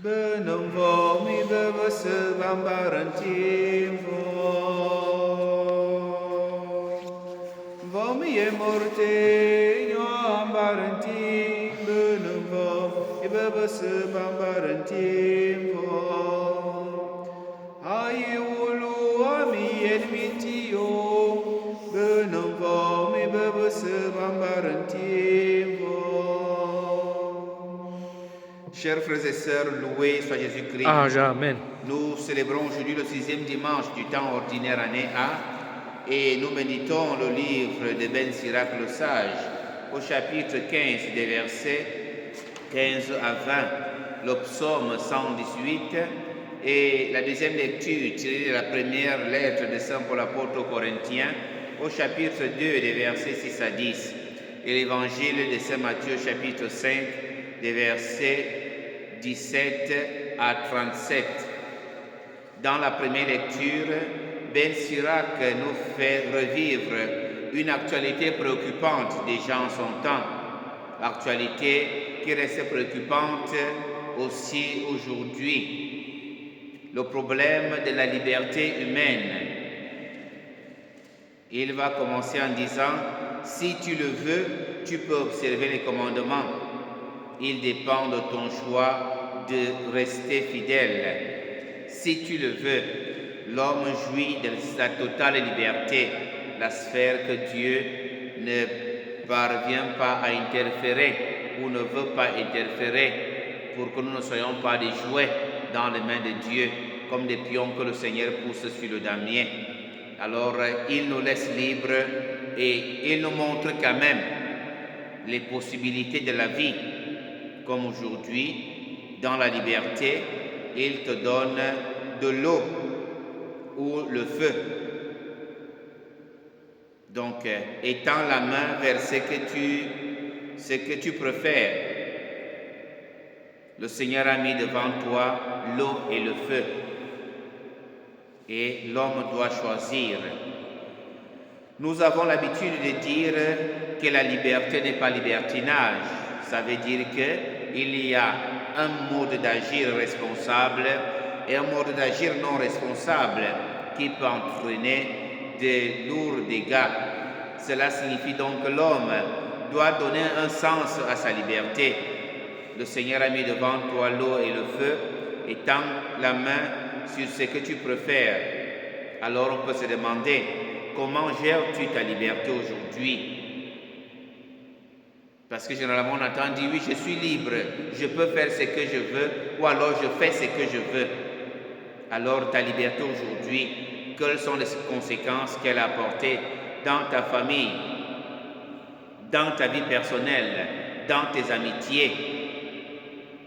Benum vomi bevăsă vambarantim vomi e morte ioam barantim benum vomi bevăsă vambarantim aiulu ami elmitio benum vomi bevăsă vambarantim. Chers frères et sœurs, loué soit Jésus-Christ. Amen. Nous célébrons aujourd'hui le 6e dimanche du temps ordinaire année A et nous méditons le livre de Ben Sirach le Sage au chapitre 15 des versets 15 à 20, le psaume 118 et la deuxième lecture tirée de la première lettre de Saint Paul apôtre aux Corinthiens au chapitre 2 des versets 6 à 10 et l'évangile de Saint Matthieu chapitre 5 des versets 17 à 37. Dans la première lecture, Ben Sirach nous fait revivre une actualité préoccupante déjà en son temps, actualité qui reste préoccupante aussi aujourd'hui, le problème de la liberté humaine. Il va commencer en disant, si tu le veux, tu peux observer les commandements. Il dépend de ton choix de rester fidèle. Si tu le veux, l'homme jouit de sa totale liberté, la sphère que Dieu ne parvient pas à interférer ou ne veut pas interférer pour que nous ne soyons pas des jouets dans les mains de Dieu, comme des pions que le Seigneur pousse sur le damier. Alors, il nous laisse libres et il nous montre quand même les possibilités de la vie. Comme aujourd'hui, dans la liberté, il te donne de l'eau ou le feu. Donc, étends la main vers ce que tu préfères. Le Seigneur a mis devant toi l'eau et le feu. Et l'homme doit choisir. Nous avons l'habitude de dire que la liberté n'est pas libertinage. Ça veut dire qu'il y a un mode d'agir responsable et un mode d'agir non responsable qui peut entraîner de lourds dégâts. Cela signifie donc que l'homme doit donner un sens à sa liberté. Le Seigneur a mis devant toi l'eau et le feu, étends la main sur ce que tu préfères. Alors on peut se demander, comment gères-tu ta liberté aujourd'hui? Parce que généralement on entend dire oui, je suis libre, je peux faire ce que je veux, ou alors je fais ce que je veux. Alors ta liberté aujourd'hui, quelles sont les conséquences qu'elle a apportées dans ta famille, dans ta vie personnelle, dans tes amitiés?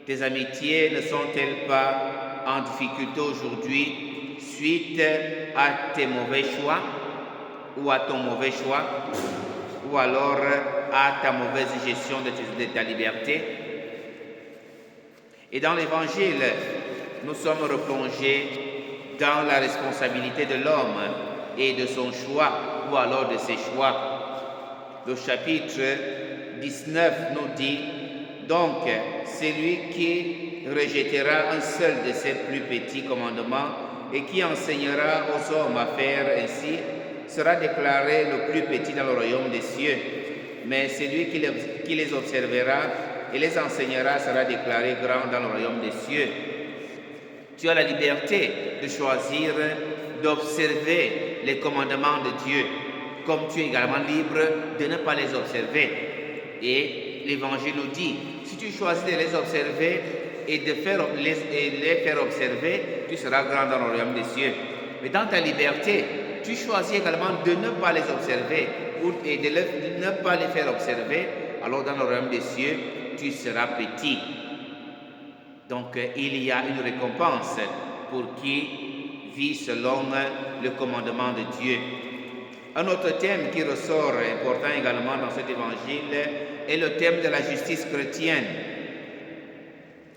Tes amitiés ne sont-elles pas en difficulté aujourd'hui suite à tes mauvais choix ou à ton mauvais choix? Ou alors à ta mauvaise gestion de ta liberté? Et dans l'Évangile, nous sommes replongés dans la responsabilité de l'homme et de son choix, ou alors de ses choix. Le chapitre 19 nous dit, donc, celui qui rejettera un seul de ces plus petits commandements et qui enseignera aux hommes à faire ainsi, sera déclaré le plus petit dans le royaume des cieux. Mais celui qui les observera et les enseignera sera déclaré grand dans le royaume des cieux. Tu as la liberté de choisir d'observer les commandements de Dieu, comme tu es également libre de ne pas les observer. Et l'Évangile nous dit, si tu choisis de les observer et de les faire observer, tu seras grand dans le royaume des cieux. Mais dans ta liberté, tu choisis également de ne pas les observer et de ne pas les faire observer, alors dans le royaume des cieux, tu seras petit. Donc il y a une récompense pour qui vit selon le commandement de Dieu. Un autre thème qui ressort important également dans cet évangile est le thème de la justice chrétienne.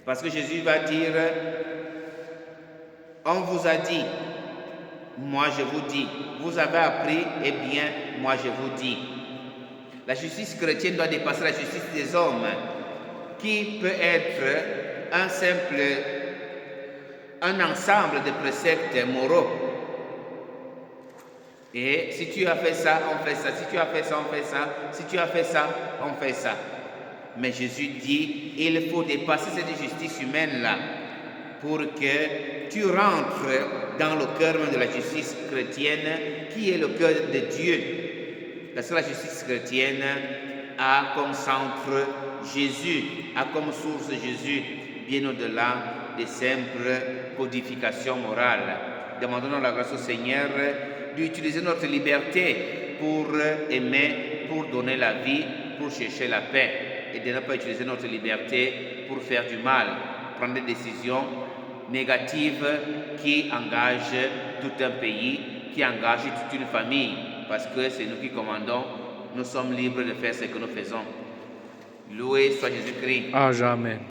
Parce que Jésus va dire, on vous a dit, moi je vous dis, vous avez appris, eh bien, moi je vous dis. La justice chrétienne doit dépasser la justice des hommes, qui peut être un simple un ensemble de préceptes moraux. Et si tu as fait ça, on fait ça. Si tu as fait ça, on fait ça. Si tu as fait ça, on fait ça. Mais Jésus dit, il faut dépasser cette justice humaine-là pour que tu rentres dans le cœur même de la justice chrétienne, qui est le cœur de Dieu. Parce que la justice chrétienne a comme centre Jésus, a comme source Jésus, bien au-delà des simples codifications morales. Demandons la grâce au Seigneur d'utiliser notre liberté pour aimer, pour donner la vie, pour chercher la paix, et de ne pas utiliser notre liberté pour faire du mal, prendre des décisions négatives qui engagent tout un pays, qui engagent toute une famille, parce que c'est nous qui commandons, nous sommes libres de faire ce que nous faisons. Loué soit Jésus-Christ. À jamais.